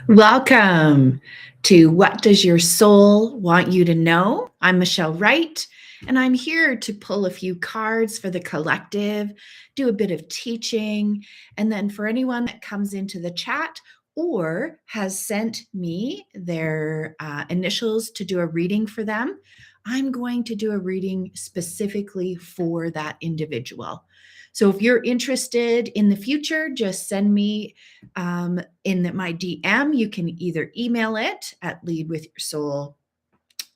Welcome to What Does Your Soul Want You to Know? I'm Michelle Wright, and I'm here to pull a few cards for the collective, do a bit of teaching, and then for anyone that comes into the chat or has sent me their initials to do a reading for them, I'm going to do a reading specifically for that individual. So if you're interested in the future, just send me in my DM. You can either email it at leadwithyoursoul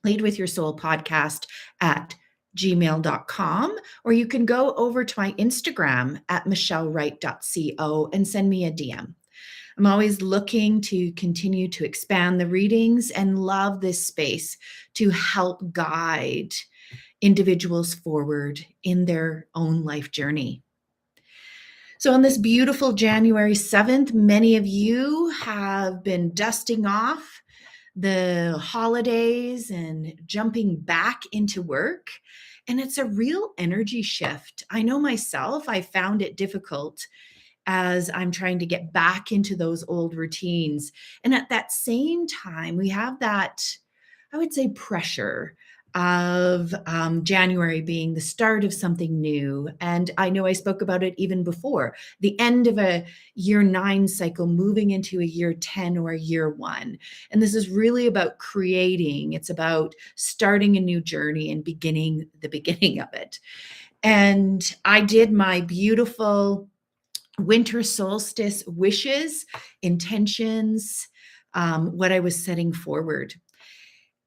podcast at gmail.com, or you can go over to my Instagram at michellewright.co and send me a DM. I'm always looking to continue to expand the readings and love this space to help guide individuals forward in their own life journey. So, on this beautiful January 7th, many of you have been dusting off the holidays and jumping back into work. And it's a real energy shift. I know myself, I found it difficult as I'm trying to get back into those old routines. And at that same time, we have that, I would say, pressure of January being the start of something new. And I know I spoke about it even before, the end of a year 9 cycle, moving into a year 10 or a year 1. And this is really about creating, it's about starting a new journey and beginning the beginning of it. And I did my beautiful winter solstice wishes, intentions, what I was setting forward.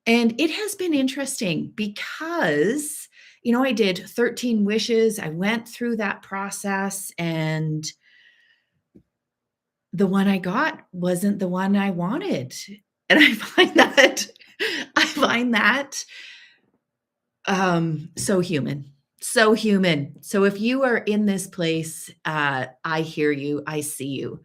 And it has been interesting because, I did 13 wishes. I went through that process, and the one I got wasn't the one I wanted. And I find that so human. So human. So if you are in this place, I hear you, I see you.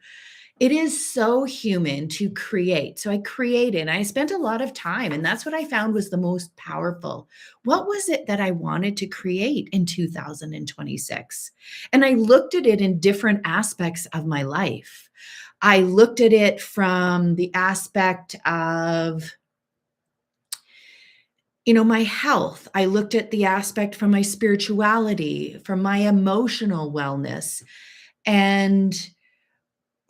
It is so human to create. So I created, and I spent a lot of time, and that's what I found was the most powerful. What was it that I wanted to create in 2026? And I looked at it in different aspects of my life. I looked at it from the aspect of my health. I looked at the aspect from my spirituality, from my emotional wellness, and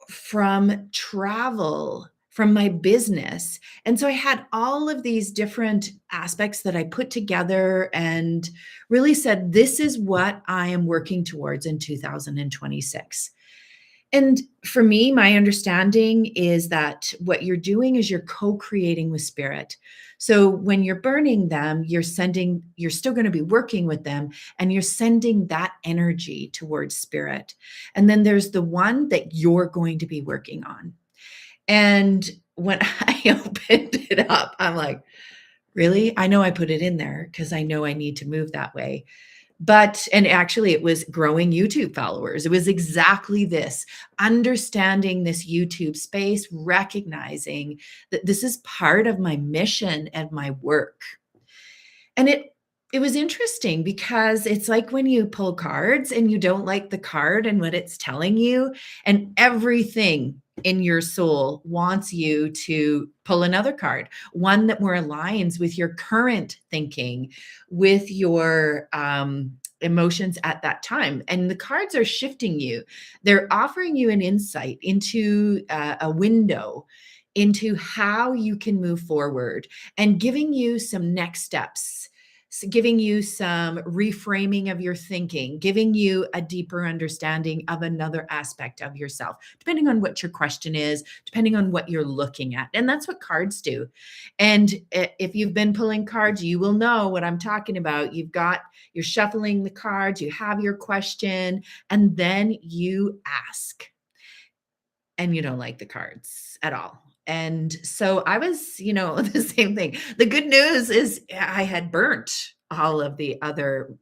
from travel, from my business. And so I had all of these different aspects that I put together and really said, this is what I am working towards in 2026. And for me, my understanding is that what you're doing is you're co-creating with spirit. So when you're burning them, you're still going to be working with them, and you're sending that energy towards spirit. And then there's the one that you're going to be working on. And when I opened it up, I'm like, really? I know I put it in there because I know I need to move that way. And actually, it was growing YouTube followers. It was exactly this, understanding this YouTube space, recognizing that this is part of my mission and my work. And it was interesting because it's like when you pull cards and you don't like the card and what it's telling you, and everything in your soul wants you to pull another card, one that more aligns with your current thinking, with your emotions at that time. And the cards are shifting you. They're offering you an insight into a window into how you can move forward and giving you some next steps, giving you some reframing of your thinking, giving you a deeper understanding of another aspect of yourself, depending on what your question is, depending on what you're looking at. And that's what cards do. And if you've been pulling cards, you will know what I'm talking about. You're shuffling the cards, you have your question, and then you ask. And you don't like the cards at all. And so I was, the same thing. The good news is I had burnt all of the other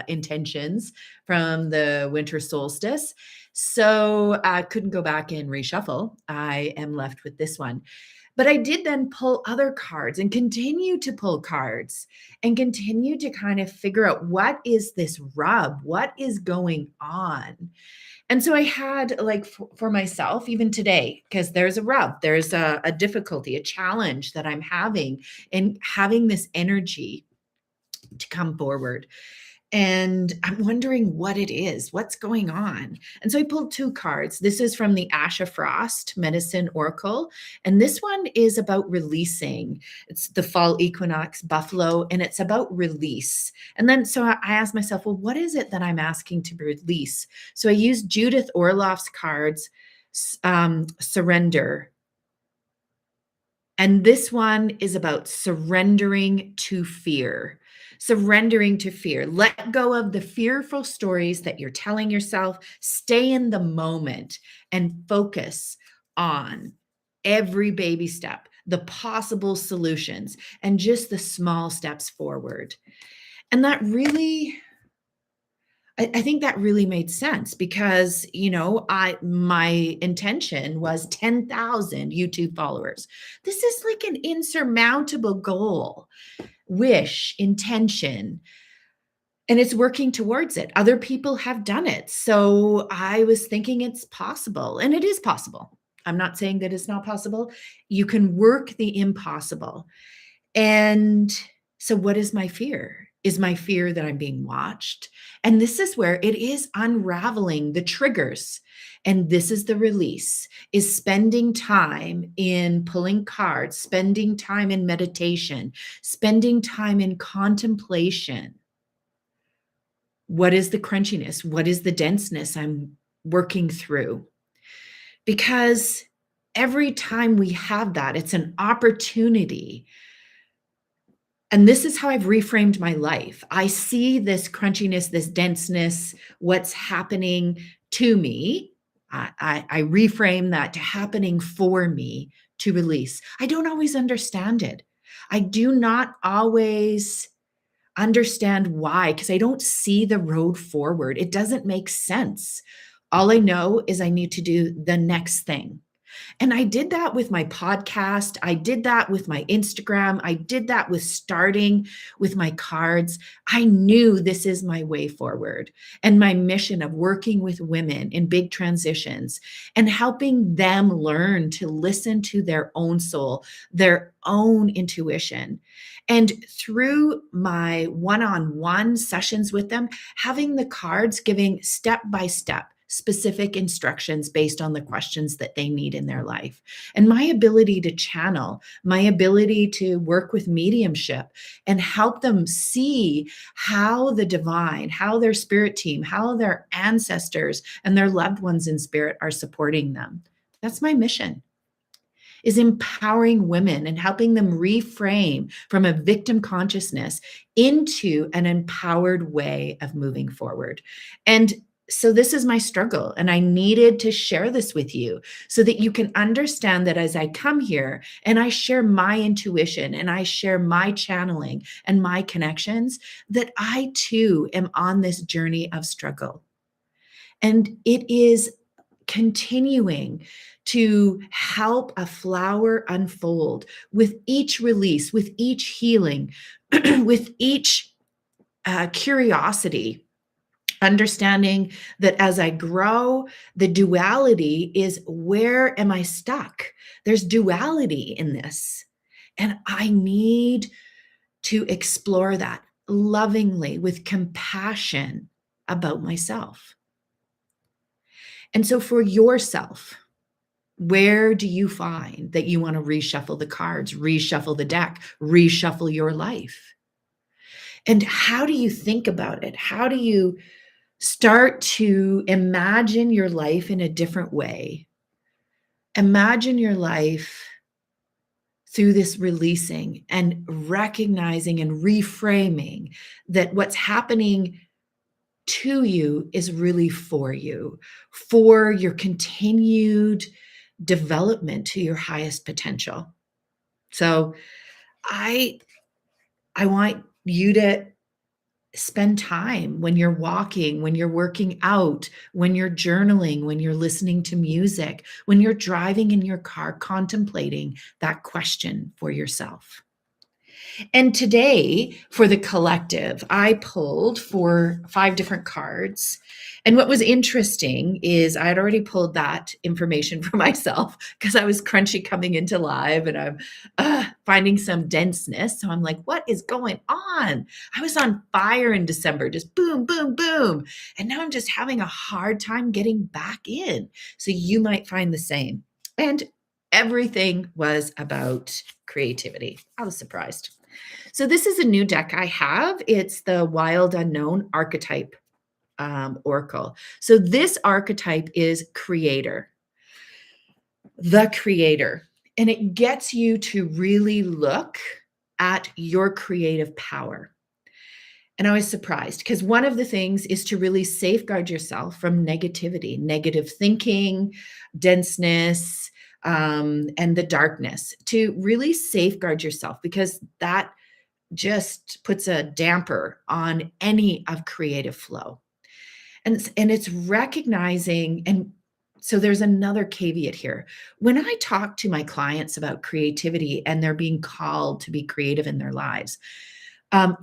intentions from the winter solstice. So I couldn't go back and reshuffle. I am left with this one. But I did then pull other cards and continue to pull cards and continue to kind of figure out, what is this rub? What is going on? And so I had, like, for myself, even today, because there's a rub, there's a difficulty, a challenge that I'm having in having this energy to come forward. And I'm wondering what it is, what's going on. And so I pulled two cards. This is from the Asha Frost Medicine Oracle. And this one is about releasing. It's the fall equinox, Buffalo, and it's about release. And then so I asked myself, well, what is it that I'm asking to release? So I used Judith Orloff's cards, Surrender. And this one is about surrendering to fear. Surrendering to fear. Let go of the fearful stories that you're telling yourself. Stay in the moment and focus on every baby step, the possible solutions, and just the small steps forward. And that really, I think that really made sense because, my intention was 10,000 YouTube followers. This is like an insurmountable goal, wish, intention, and it's working towards it. Other people have done it. So I was thinking it's possible, and it is possible. I'm not saying that it's not possible. You can work the impossible. And so, what is my fear? Is my fear that I'm being watched? And this is where it is unraveling the triggers. And this is the release, is spending time in pulling cards, spending time in meditation, spending time in contemplation. What is the crunchiness? What is the denseness I'm working through? Because every time we have that, it's an opportunity. And this is how I've reframed my life. I see this crunchiness, this denseness, what's happening to me. I reframe that to happening for me to release. I don't always understand it. I do not always understand why, because I don't see the road forward. It doesn't make sense. All I know is I need to do the next thing. And I did that with my podcast. I did that with my Instagram. I did that with starting with my cards. I knew this is my way forward and my mission of working with women in big transitions and helping them learn to listen to their own soul, their own intuition. And through my one-on-one sessions with them, having the cards giving step by step specific instructions based on the questions that they need in their life. And my ability to channel, my ability to work with mediumship and help them see how the divine, how their spirit team, how their ancestors and their loved ones in spirit are supporting them. That's my mission, is empowering women and helping them reframe from a victim consciousness into an empowered way of moving forward. And so this is my struggle, and I needed to share this with you so that you can understand that as I come here and I share my intuition and I share my channeling and my connections, that I too am on this journey of struggle. And it is continuing to help a flower unfold with each release, with each healing, with each curiosity. Understanding that as I grow, the duality is, where am I stuck? There's duality in this. And I need to explore that lovingly with compassion about myself. And so for yourself, where do you find that you want to reshuffle the cards, reshuffle the deck, reshuffle your life? And how do you think about it? How do you start to imagine your life in a different way? Imagine your life through this releasing and recognizing and reframing that what's happening to you is really for you, for your continued development to your highest potential. So I want you to spend time when you're walking, when you're working out, when you're journaling, when you're listening to music, when you're driving in your car, contemplating that question for yourself. And today, for the collective, I pulled for 5 different cards. And what was interesting is I had already pulled that information for myself because I was crunchy coming into live and I'm finding some denseness. So I'm like, what is going on? I was on fire in December, just boom, boom, boom. And now I'm just having a hard time getting back in. So you might find the same. And everything was about creativity. I was surprised. So this is a new deck I have. It's the Wild Unknown Archetype Oracle. So this archetype is creator, the creator. And it gets you to really look at your creative power. And I was surprised because one of the things is to really safeguard yourself from negativity, negative thinking, denseness, and the darkness, to really safeguard yourself because that just puts a damper on any of creative flow. And it's recognizing, and so there's another caveat here. When I talk to my clients about creativity and they're being called to be creative in their lives,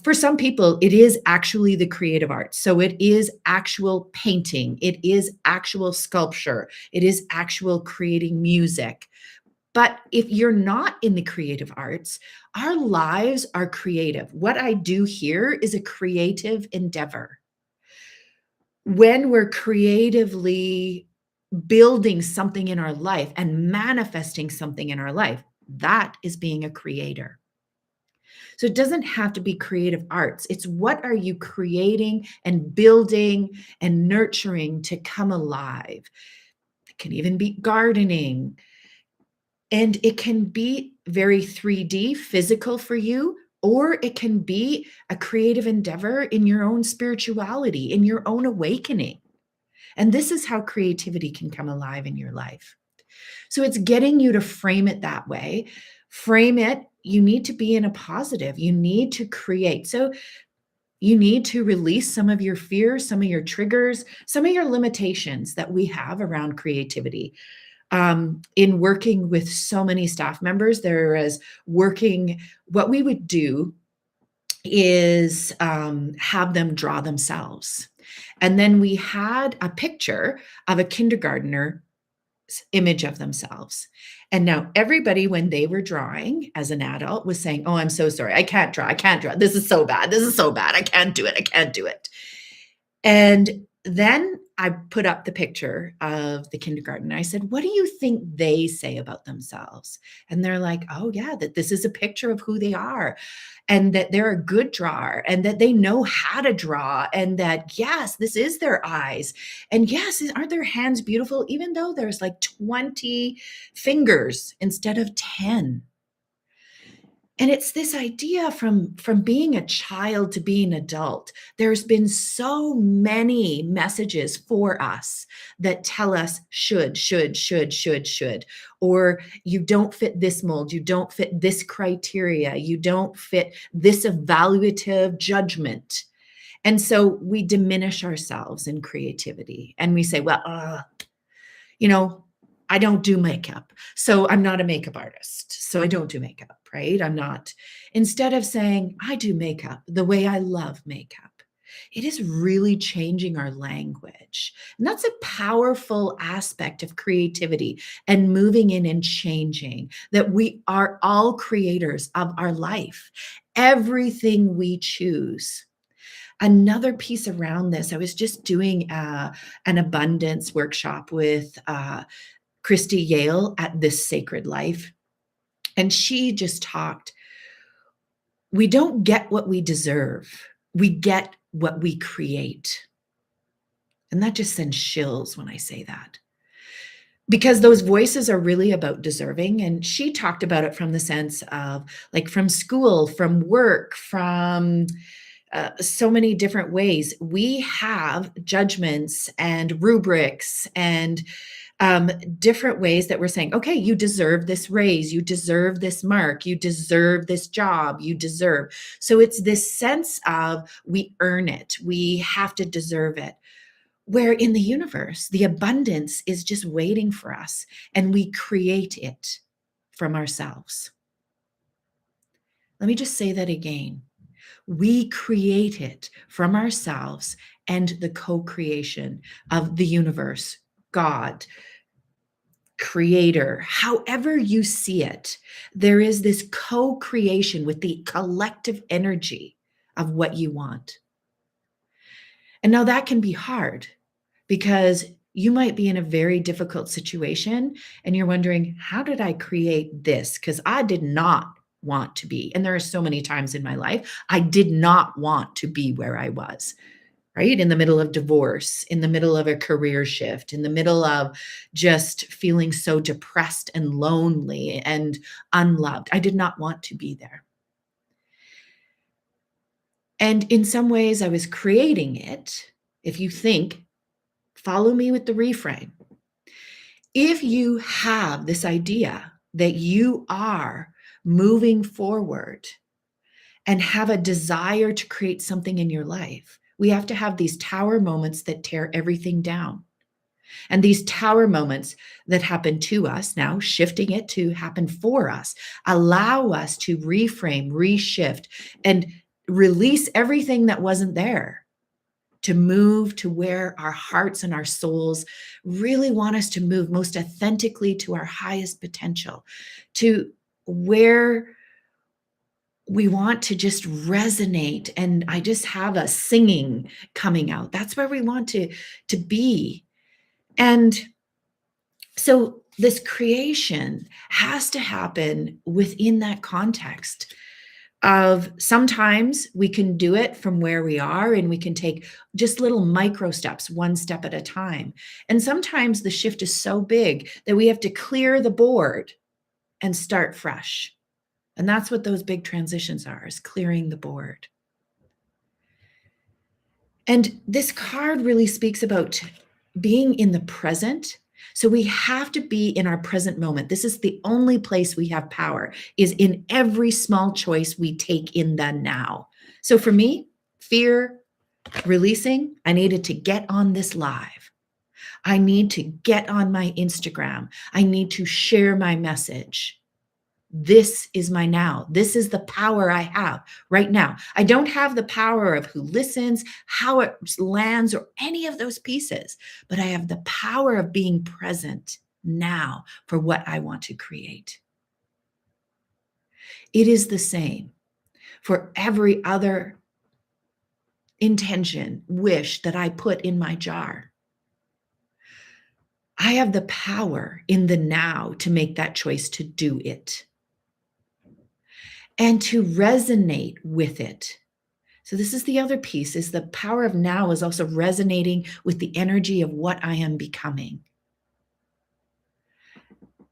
for some people, it is actually the creative arts. So it is actual painting, it is actual sculpture, it is actual creating music. But if you're not in the creative arts, our lives are creative. What I do here is a creative endeavor. When we're creatively building something in our life and manifesting something in our life, that is being a creator. So it doesn't have to be creative arts. It's what are you creating and building and nurturing to come alive? It can even be gardening. And it can be very 3D physical for you, or it can be a creative endeavor in your own spirituality, in your own awakening. And this is how creativity can come alive in your life. So it's getting you to frame it that way. Frame it. You need to be in a positive. You need to create. So you need to release some of your fears, some of your triggers, some of your limitations that we have around creativity. In working with so many staff members, there is working, what we would do is have them draw themselves. And then we had a picture of a kindergartner image of themselves. And now everybody, when they were drawing as an adult, was saying, oh, I'm so sorry. I can't draw. I can't draw. This is so bad. This is so bad. I can't do it. I can't do it. And then I put up the picture of the kindergarten. I said, what do you think they say about themselves? And they're like, oh, yeah, that this is a picture of who they are and that they're a good drawer and that they know how to draw and that, yes, this is their eyes. And yes, aren't their hands beautiful, even though there's like 20 fingers instead of 10? And it's this idea from being a child to being an adult. There's been so many messages for us that tell us should, or you don't fit this mold, you don't fit this criteria, you don't fit this evaluative judgment. And so we diminish ourselves in creativity and we say, well, you know, I don't do makeup, so I'm not a makeup artist. So I don't do makeup, right? I'm not. Instead of saying, I do makeup the way I love makeup, it is really changing our language. And that's a powerful aspect of creativity and moving in and changing, that we are all creators of our life. Everything we choose. Another piece around this, I was just doing an abundance workshop with Christy Yale at This Sacred Life. And she just talked, we don't get what we deserve. We get what we create. And that just sends chills when I say that. Because those voices are really about deserving. And she talked about it from the sense of like from school, from work, from so many different ways. We have judgments and rubrics and different ways that we're saying, okay, you deserve this raise, you deserve this mark, you deserve this job, you deserve. So it's this sense of we earn it, we have to deserve it. Where in the universe, the abundance is just waiting for us and we create it from ourselves. Let me just say that again. We create it from ourselves and the co-creation of the universe, God, creator, however you see it. There is this co-creation with the collective energy of what you want. And now that can be hard because you might be in a very difficult situation and you're wondering, how did I create this? Because I did not want to be. And there are so many times in my life, I did not want to be where I was, right? In the middle of divorce, in the middle of a career shift, in the middle of just feeling so depressed and lonely and unloved. I did not want to be there. And in some ways, I was creating it. If you think, follow me with the reframe. If you have this idea that you are moving forward and have a desire to create something in your life, we have to have these tower moments that tear everything down. And these tower moments that happen to us, now shifting it to happen for us, allow us to reframe, reshift, and release everything that wasn't there, to move to where our hearts and our souls really want us to move most authentically to our highest potential, to where we want to just resonate. And I just have a singing coming out. That's where we want to be. And so this creation has to happen within that context of sometimes we can do it from where we are and we can take just little micro steps, one step at a time. And sometimes the shift is so big that we have to clear the board and start fresh. And that's what those big transitions are, is clearing the board. And this card really speaks about being in the present. So we have to be in our present moment. This is the only place we have power, is in every small choice we take in the now. So for me, fear releasing, I needed to get on this live. I need to get on my Instagram. I need to share my message. This is my now. This is the power I have right now. I don't have the power of who listens, how it lands, or any of those pieces, but I have the power of being present now for what I want to create. It is the same for every other intention, wish that I put in my jar. I have the power in the now to make that choice to do it and to resonate with it. So this is the other piece, is the power of now is also resonating with the energy of what I am becoming.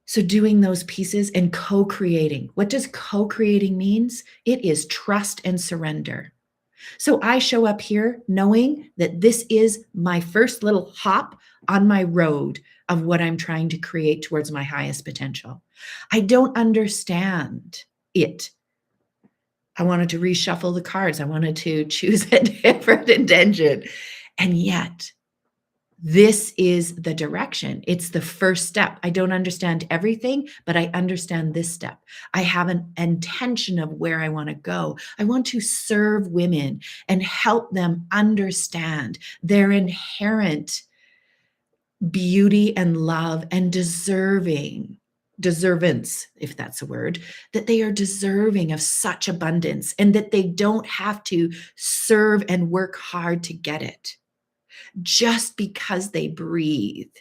So doing those pieces and co-creating. What does co-creating means? It is trust and surrender. So I show up here knowing that this is my first little hop on my road of what I'm trying to create towards my highest potential. I don't understand it. I wanted to reshuffle the cards. I wanted to choose a different intention. And yet, this is the direction. It's the first step. I don't understand everything, but I understand this step. I have an intention of where I want to go. I want to serve women and help them understand their inherent beauty and love and deservance, if that's a word, that they are deserving of such abundance and that they don't have to serve and work hard to get it. Just because they breathe,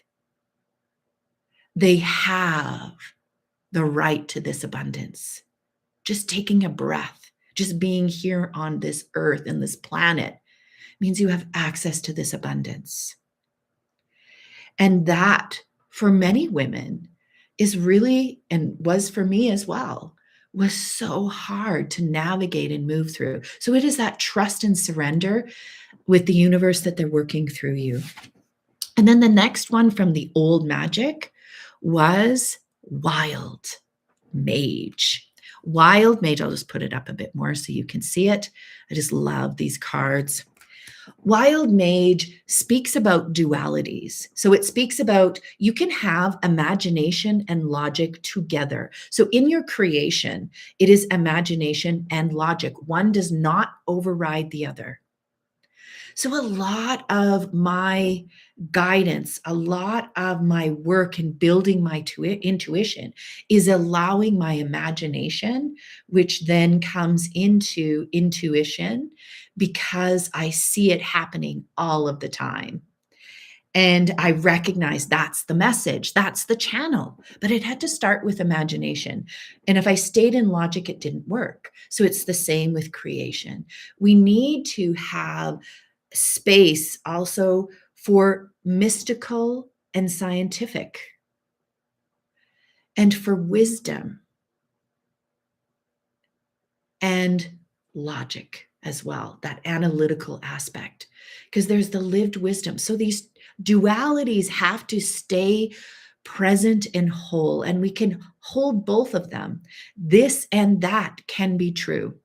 they have the right to this abundance. Just taking a breath, just being here on this earth and this planet means you have access to this abundance. And that, for many women, is really, and was for me as well, was so hard to navigate and move through. So it is that trust and surrender with the universe that they're working through you. And then the next one from the old magic was Wild Mage. Wild Mage, I'll just put it up a bit more so you can see it. I just love these cards. Wild Mage speaks about dualities. So it speaks about you can have imagination and logic together. So in your creation, it is imagination and logic. One does not override the other. So a lot of my guidance, a lot of my work in building my intuition is allowing my imagination, which then comes into intuition because I see it happening all of the time. And I recognize that's the message, that's the channel. But it had to start with imagination. And if I stayed in logic, it didn't work. So it's the same with creation. We need to have space also for mystical and scientific, and for wisdom and logic as well, that analytical aspect, because there's the lived wisdom. So these dualities have to stay present and whole, and we can hold both of them. This and that can be true.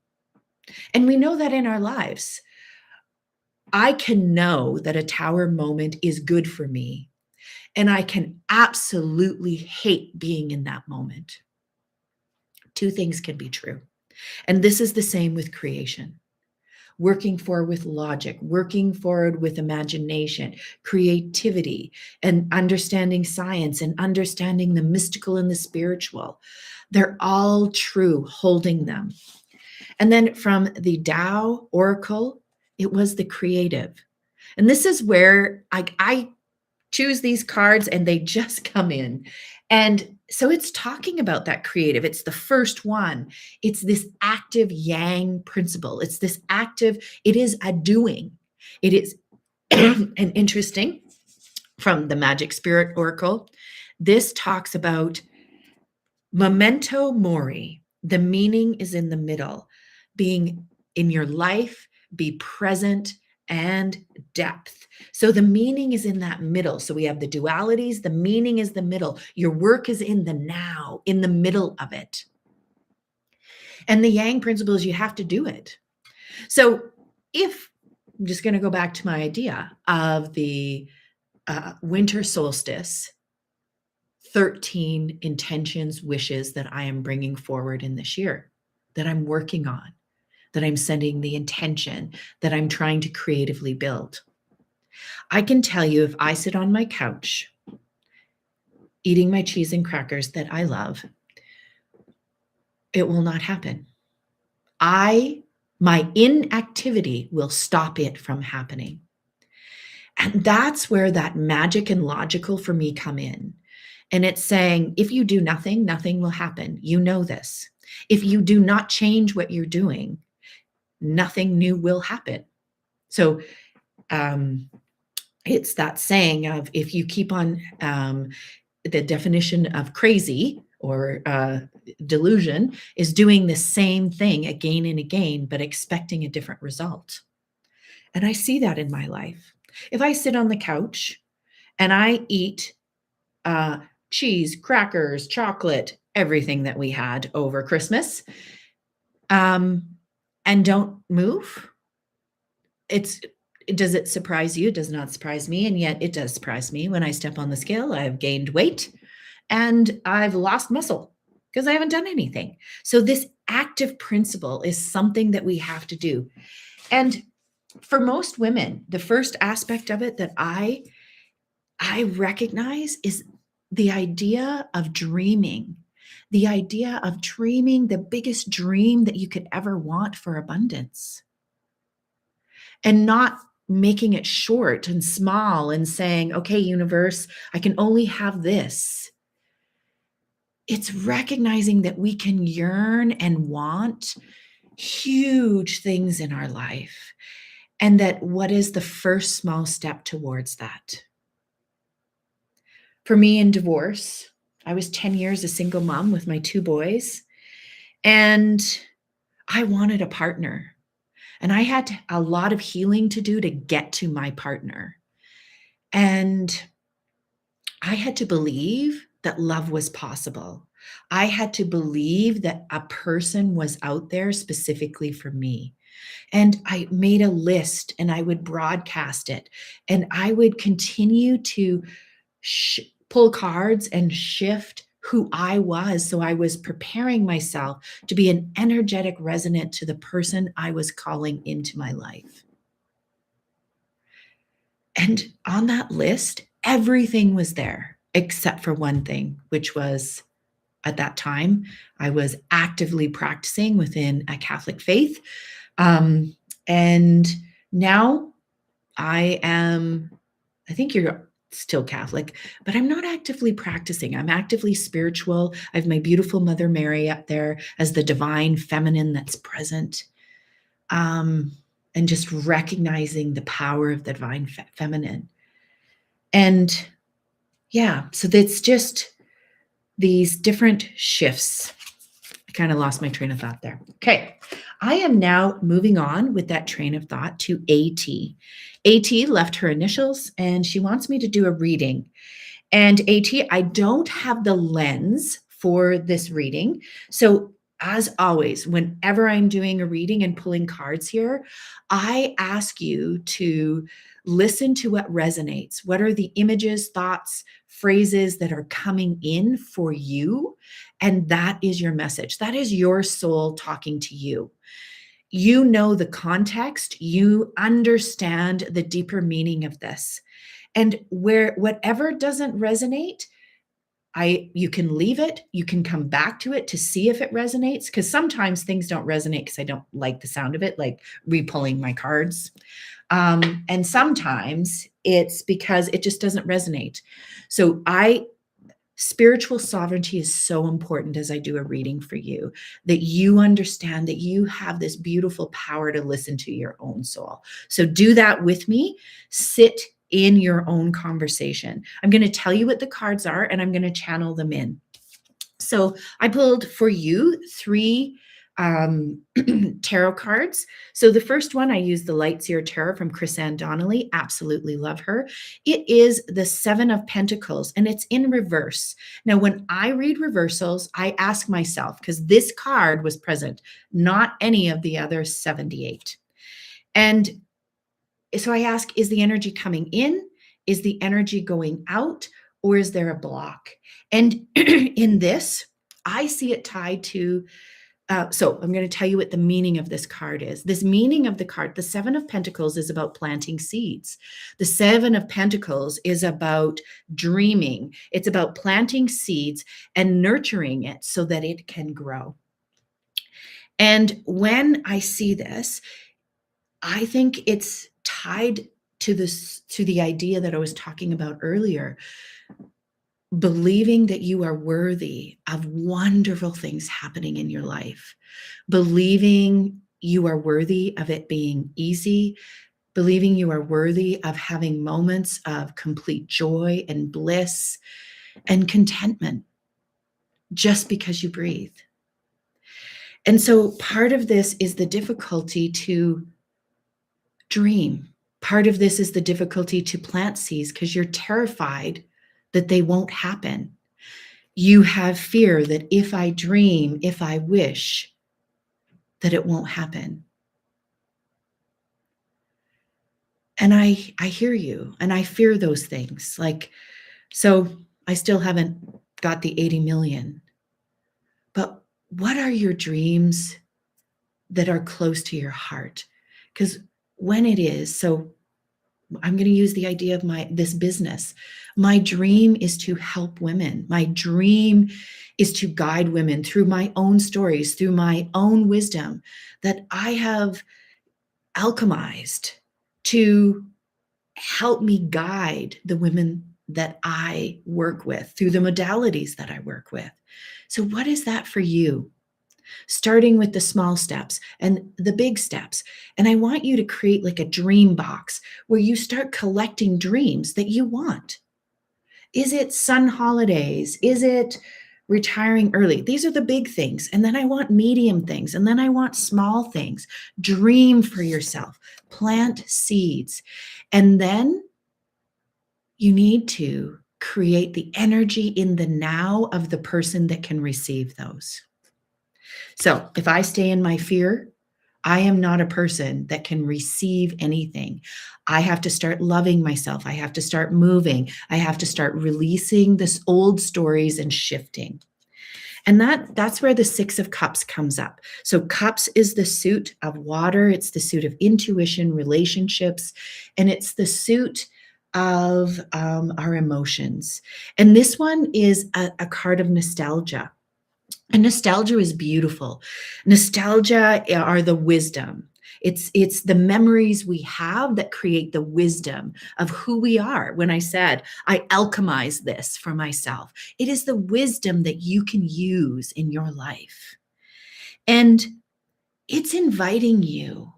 And we know that in our lives. I can know that a tower moment is good for me, and I can absolutely hate being in that moment. Two things can be true. And this is the same with creation. Working forward with logic, working forward with imagination, creativity, and understanding science and understanding the mystical and the spiritual. They're all true, holding them. And then from the Tao Oracle, it was the creative. And this is where I choose these cards and they just come in. And so it's talking about that creative. It's the first one. It's this active yang principle. It's this active, it is a doing. It is, and interesting from the Magic Spirit Oracle, this talks about memento mori. The meaning is in the middle, being in your life, be present, and depth. So the meaning is in that middle. So we have the dualities, the meaning is the middle. Your work is in the now, in the middle of it. And the yang principle is you have to do it. So if I'm just going to go back to my idea of the winter solstice, 13 intentions, wishes that I am bringing forward in this year, that I'm working on, that I'm sending the intention, that I'm trying to creatively build. I can tell you if I sit on my couch eating my cheese and crackers that I love, it will not happen. My inactivity will stop it from happening. And that's where that magic and logical for me come in. And it's saying, if you do nothing, nothing will happen. You know this. If you do not change what you're doing, nothing new will happen. So it's that saying of if you keep on the definition of crazy or delusion is doing the same thing again and again, but expecting a different result. And I see that in my life. If I sit on the couch and I eat cheese, crackers, chocolate, everything that we had over Christmas, and don't move, does it surprise you? It does not surprise me. And yet it does surprise me when I step on the scale. I've gained weight and I've lost muscle because I haven't done anything. So this active principle is something that we have to do. And for most women, the first aspect of it that I recognize is the idea of dreaming. The idea of dreaming the biggest dream that you could ever want for abundance. And not making it short and small and saying, okay, universe, I can only have this. It's recognizing that we can yearn and want huge things in our life. And that what is the first small step towards that? For me in divorce, I was 10 years a single mom with my 2 boys, and I wanted a partner. And I had a lot of healing to do to get to my partner. And I had to believe that love was possible. I had to believe that a person was out there specifically for me. And I made a list and I would broadcast it. And I would continue to pull cards and shift who I was. So I was preparing myself to be an energetic resonant to the person I was calling into my life. And on that list, everything was there except for one thing, which was at that time, I was actively practicing within a Catholic faith. And now I think you're still Catholic, but I'm not actively practicing. I'm actively spiritual. I have my beautiful Mother Mary up there as the divine feminine that's present. And just recognizing the power of the divine feminine. And yeah, so that's just these different shifts. I kind of lost my train of thought there. Okay. I am now moving on with that train of thought to AT. AT left her initials and she wants me to do a reading. And AT, I don't have the lens for this reading. So as always, whenever I'm doing a reading and pulling cards here, I ask you to listen to what resonates. What are the images, thoughts, phrases that are coming in for you? And that is your message. That is your soul talking to you. You know the context, you understand the deeper meaning of this. And whatever doesn't resonate, you can leave it, you can come back to it to see if it resonates, because sometimes things don't resonate because I don't like the sound of it, like re-pulling my cards. And sometimes it's because it just doesn't resonate. So spiritual sovereignty is so important as I do a reading for you, that you understand that you have this beautiful power to listen to your own soul. So do that with me. Sit in your own conversation. I'm going to tell you what the cards are and I'm going to channel them in. So I pulled for you 3 tarot cards. So the first one, I used the Lightseer Tarot from Chris-Anne Donnelly. Absolutely love her. It is the 7 of Pentacles and it's in reverse. Now, when I read reversals, I ask myself, because this card was present, not any of the other 78. And so I ask, is the energy coming in? Is the energy going out? Or is there a block? And in this, I see it tied to, so I'm going to tell you what the meaning of this card is. This meaning of the card, the 7 of Pentacles is about planting seeds. The 7 of Pentacles is about dreaming. It's about planting seeds and nurturing it so that it can grow. And when I see this, I think it's tied to the idea that I was talking about earlier, believing that you are worthy of wonderful things happening in your life, believing you are worthy of it being easy, believing you are worthy of having moments of complete joy and bliss and contentment just because you breathe. And so part of this is the difficulty to dream. Part of this is the difficulty to plant seeds because you're terrified that they won't happen. You have fear that if I dream, if I wish, that it won't happen. And I hear you, and I fear those things. So I still haven't got the 80 million. But what are your dreams that are close to your heart? Because when it is, so I'm going to use the idea of this business. My dream is to help women. My dream is to guide women through my own stories, through my own wisdom that I have alchemized to help me guide the women that I work with through the modalities that I work with. So what is that for you? Starting with the small steps and the big steps. And I want you to create like a dream box where you start collecting dreams that you want. Is it sun holidays? Is it retiring early? These are the big things. And then I want medium things. And then I want small things. Dream for yourself. Plant seeds. And then you need to create the energy in the now of the person that can receive those. So if I stay in my fear, I am not a person that can receive anything. I have to start loving myself. I have to start moving. I have to start releasing this old stories and shifting. And that's where the 6 of cups comes up. So cups is the suit of water, it's the suit of intuition, relationships, and it's the suit of our emotions. And this one is a card of nostalgia. And nostalgia is beautiful. Nostalgia are the wisdom. It's the memories we have that create the wisdom of who we are. When I said I alchemize this for myself, it is the wisdom that you can use in your life. And it's inviting you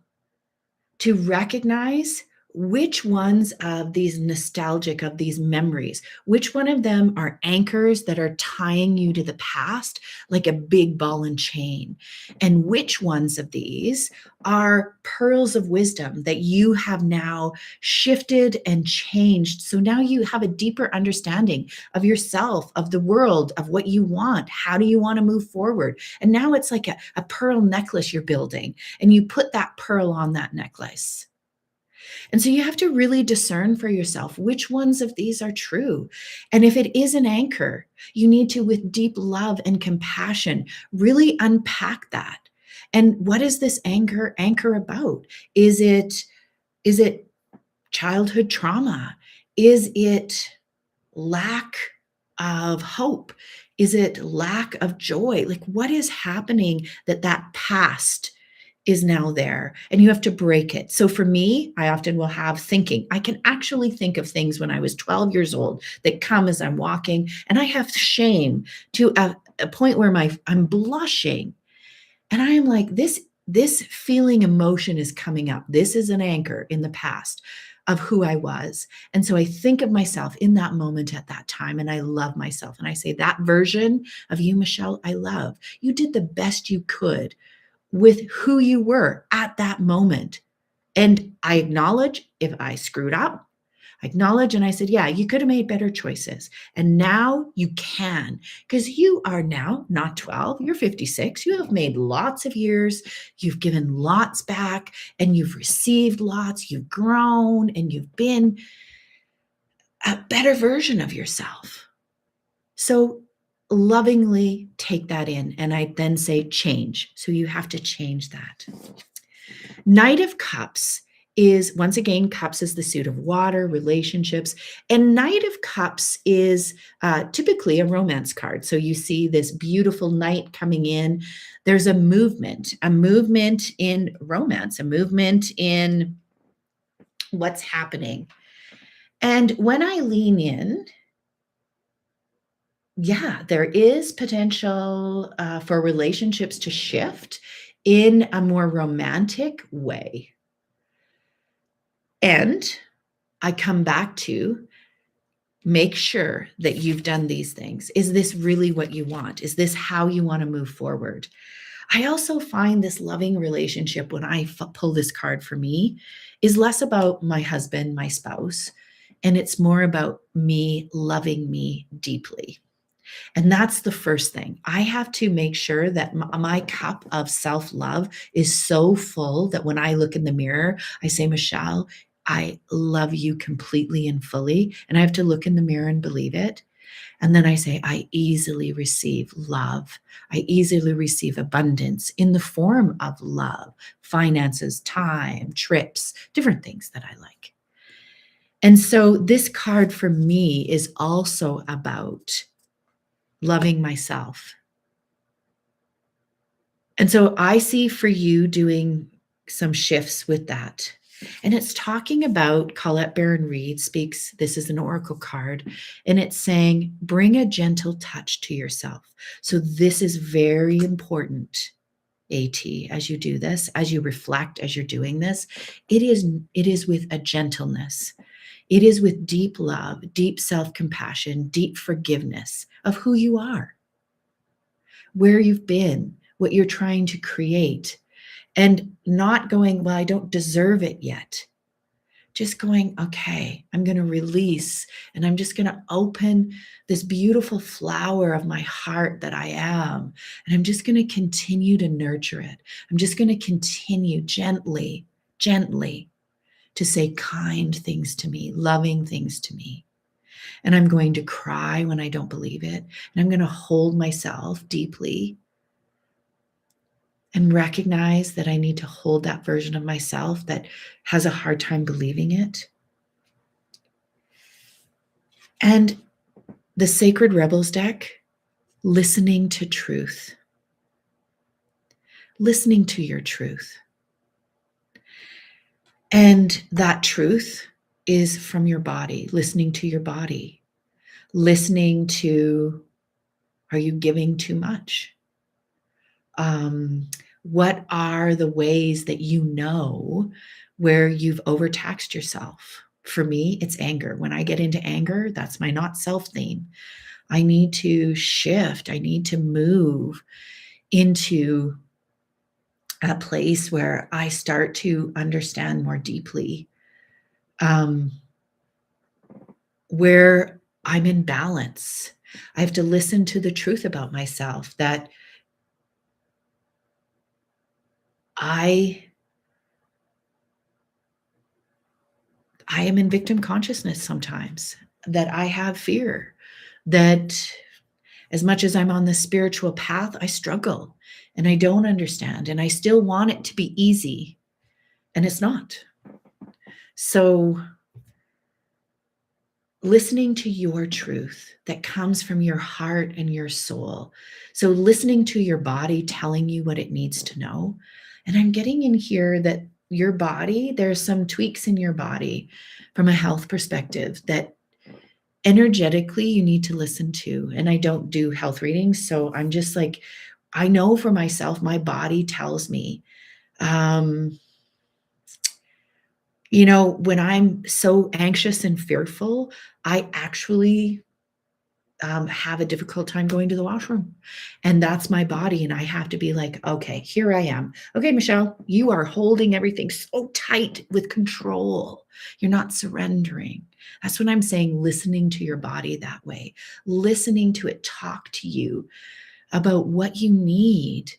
to recognize which ones of these nostalgic, of these memories, which one of them are anchors that are tying you to the past like a big ball and chain, and which ones of these are pearls of wisdom that you have now shifted and changed. So now you have a deeper understanding of yourself, of the world, of what you want. How do you want to move forward? And now it's like a pearl necklace you're building, and you put that pearl on that necklace. And so you have to really discern for yourself which ones of these are true. And if it is an anchor, you need to, with deep love and compassion, really unpack that. And what is this anchor about? Is it childhood trauma? Is it lack of hope? Is it lack of joy? Like, what is happening that past is now there, and you have to break it? So for me, I often will have thinking. I can actually think of things when I was 12 years old that come as I'm walking, and I have shame to a point where I'm blushing, and I am like, this feeling emotion is coming up. This is an anchor in the past of who I was. And so I think of myself in that moment at that time, and I love myself. And I say, that version of you, Michelle, I love. You did the best you could with who you were at that moment. And I acknowledge if I screwed up. I acknowledge, and I said, yeah, you could have made better choices. And now you can, because you are now not 12, you're 56. You have made lots of years. You've given lots back, and you've received lots. You've grown, and you've been a better version of yourself. So lovingly take that in. And I then say change. So you have to change that. Knight of Cups is, once again, cups is the suit of water, relationships. And Knight of Cups is typically a romance card. So you see this beautiful knight coming in. There's a movement in romance, a movement in what's happening. And when I lean in, yeah, there is potential for relationships to shift in a more romantic way. And I come back to make sure that you've done these things. Is this really what you want? Is this how you want to move forward? I also find this loving relationship, when I pull this card for me, is less about my husband, my spouse, and it's more about me loving me deeply. And that's the first thing. I have to make sure that my cup of self-love is so full that when I look in the mirror, I say, Michelle, I love you completely and fully. And I have to look in the mirror and believe it. And then I say, I easily receive love. I easily receive abundance in the form of love, finances, time, trips, different things that I like. And so this card for me is also about loving myself. And so I see for you doing some shifts with that. And it's talking about, Colette Baron Reed speaks, this is an oracle card, and it's saying, bring a gentle touch to yourself. So this is very important, AT, as you do this, as you reflect, as you're doing this, it is with a gentleness. It is with deep love, deep self-compassion, deep forgiveness of who you are, where you've been, what you're trying to create, and not going, well, I don't deserve it yet. just going, okay, I'm going to release, and I'm just going to open this beautiful flower of my heart that I am. And I'm just going to continue to nurture it. I'm just going to continue gently, gently to say kind things to me, loving things to me. And I'm going to cry when I don't believe it. And I'm going to hold myself deeply and recognize that I need to hold that version of myself that has a hard time believing it. And the Sacred Rebels deck, listening to truth, listening to your truth. And that truth is from your body, listening to your body, listening to, are you giving too much? What are the ways that you know where you've overtaxed yourself? For me, it's anger. When I get into anger, that's my not self theme. I need to shift. I need to move into a place where I start to understand more deeply where I'm in balance. I have to listen to the truth about myself that I am in victim consciousness sometimes, that I have fear, that as much as I'm on the spiritual path, I struggle and I don't understand, and I still want it to be easy, and it's not. So listening to your truth that comes from your heart and your soul. So listening to your body telling you what it needs to know. And I'm getting in here that your body, there's some tweaks in your body from a health perspective that energetically you need to listen to. And I don't do health readings, so I'm just like, I know for myself, my body tells me, when I'm so anxious and fearful, I actually have a difficult time going to the washroom. And that's my body. And I have to be like, okay, here I am. Okay, Michelle, you are holding everything so tight with control. You're not surrendering. That's what I'm saying, listening to your body that way, listening to it talk to you about what you need.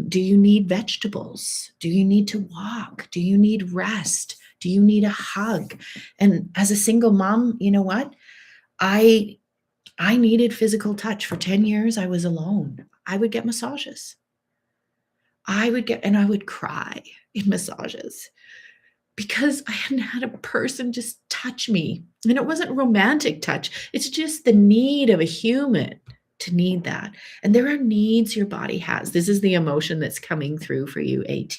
Do you need vegetables? Do you need to walk? Do you need rest? Do you need a hug? And as a single mom, you know what? I needed physical touch. For 10 years, I was alone. I would get massages. I would cry in massages because I hadn't had a person just touch me. And it wasn't romantic touch. It's just the need of a human to need that. And there are needs your body has. This is the emotion that's coming through for you, AT.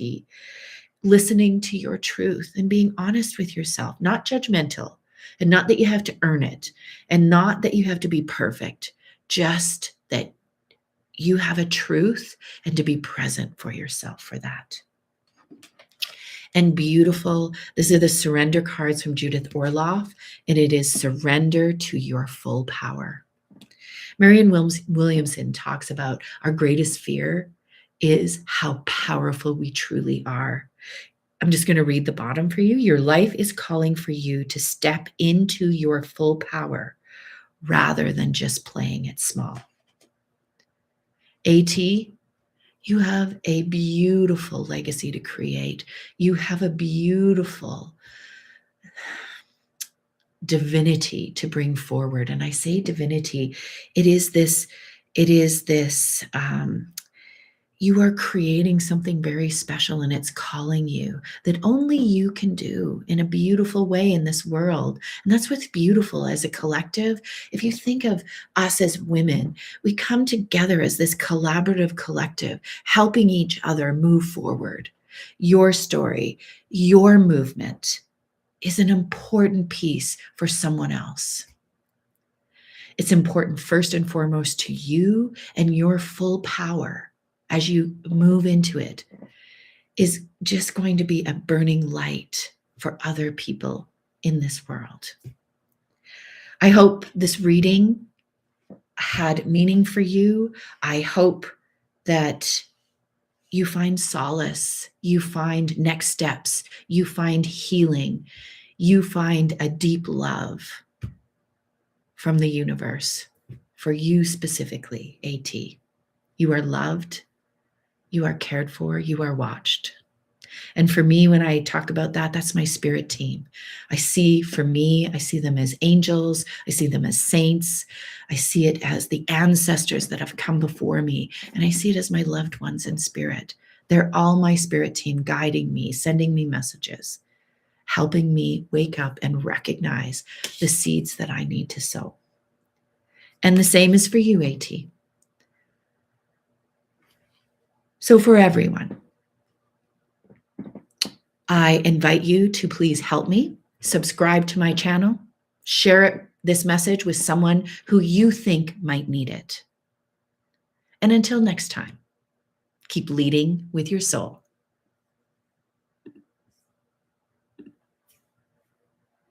Listening to your truth and being honest with yourself, not judgmental, and not that you have to earn it, and not that you have to be perfect, just that you have a truth and to be present for yourself for that. And beautiful, these are the surrender cards from Judith Orloff, and it is surrender to your full power. Marianne Williamson talks about our greatest fear is how powerful we truly are. I'm just going to read the bottom for you. Your life is calling for you to step into your full power rather than just playing it small. AT, you have a beautiful legacy to create. You have a beautiful divinity to bring forward. And I say divinity, it is this, you are creating something very special, and it's calling you that only you can do in a beautiful way in this world. And that's what's beautiful as a collective. If you think of us as women, we come together as this collaborative collective, helping each other move forward. Your story, your movement is an important piece for someone else. It's important first and foremost to you, and your full power as you move into it is just going to be a burning light for other people in this world. I hope this reading had meaning for you. I hope that you find solace, you find next steps, you find healing you find a deep love from the universe for you specifically, AT. You are loved, you are cared for, you are watched. And for me, when I talk about that, that's my spirit team. I see them as angels. I see them as saints. I see it as the ancestors that have come before me. And I see it as my loved ones in spirit. They're all my spirit team guiding me, sending me messages, helping me wake up and recognize the seeds that I need to sow. And the same is for you, AT. So for everyone, I invite you to please help me subscribe to my channel, share this message with someone who you think might need it. And until next time, keep leading with your soul.